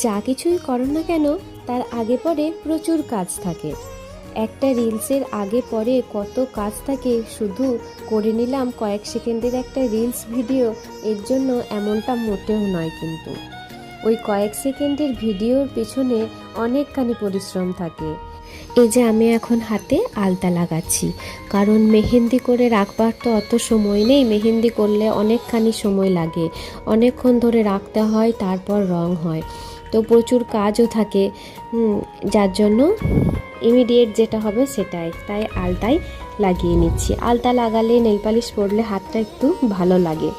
যা কিছুই করো না কেন তার আগে পরে প্রচুর কাজ থাকে। একটা রিলসের আগে পরে কত কাজ থাকে, শুধু করে নিলাম কয়েক সেকেন্ডের একটা রিলস ভিডিও, এর জন্য এমনটা মোটেও নয়। কিন্তু ওই কয়েক সেকেন্ডের ভিডিওর পেছনে অনেকখানি পরিশ্রম থাকে। এই যে আমি এখন হাতে আলতা লাগাচ্ছি, কারণ মেহেন্দি করে রাখবার তো অত সময় নেই। মেহেন্দি করলে অনেকখানি সময় লাগে, অনেকক্ষণ ধরে রাখতে হয়, তারপর রং হয়, তো প্রচুর কাজও থাকে। যার জন্য ইমিডিয়েট যেটা হবে সেটাই, তাই আলতাই লাগিয়ে নিচ্ছি। আলতা লাগালে নেল পালিশ পরলে হাতটা একটু ভালো লাগে।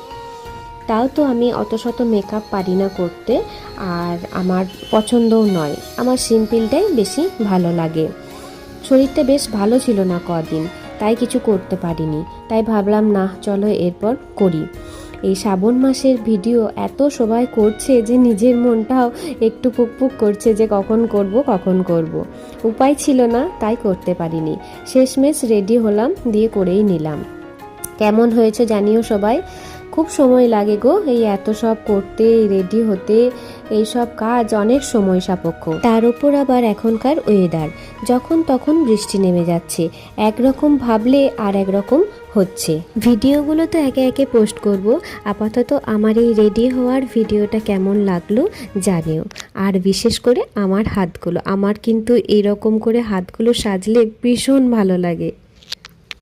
তাও তো আমি অত শত মেকআপ পারি না করতে, আর আমার পছন্দও নয়, আমার সিম্পলটাই বেশি ভালো লাগে। শরীরটা বেশ ভালো ছিল না কদিন, তাই কিছু করতে পারিনি। তাই ভাবলাম না, চলো এরপর করি। এই শ্রাবণ মাসের ভিডিও এত সবাই করছে যে নিজের মনটাও একটু পুকপুক করছে যে কখন করব। উপায় ছিল না, তাই করতে পারিনি। শেষমেশ রেডি হলাম, দিয়ে করেই নিলাম। কেমন হয়েছে জানিও সবাই। খুব সময় লাগে গো এই এত সব করতে, রেডি হতে, এই সব কাজ অনেক সময় সাপেক্ষ। তার উপর আবার এখনকার ওয়েদার, যখন তখন বৃষ্টি নেমে যাচ্ছে, একরকম ভাবলে আর একরকম হচ্ছে। ভিডিওগুলো তো একে একে পোস্ট করব। আপাতত আমার এই রেডি হওয়ার ভিডিওটা কেমন লাগলো জানিও। আর বিশেষ করে আমার হাতগুলো, আমার কিন্তু এরকম করে হাতগুলো সাজলে ভীষণ ভালো লাগে।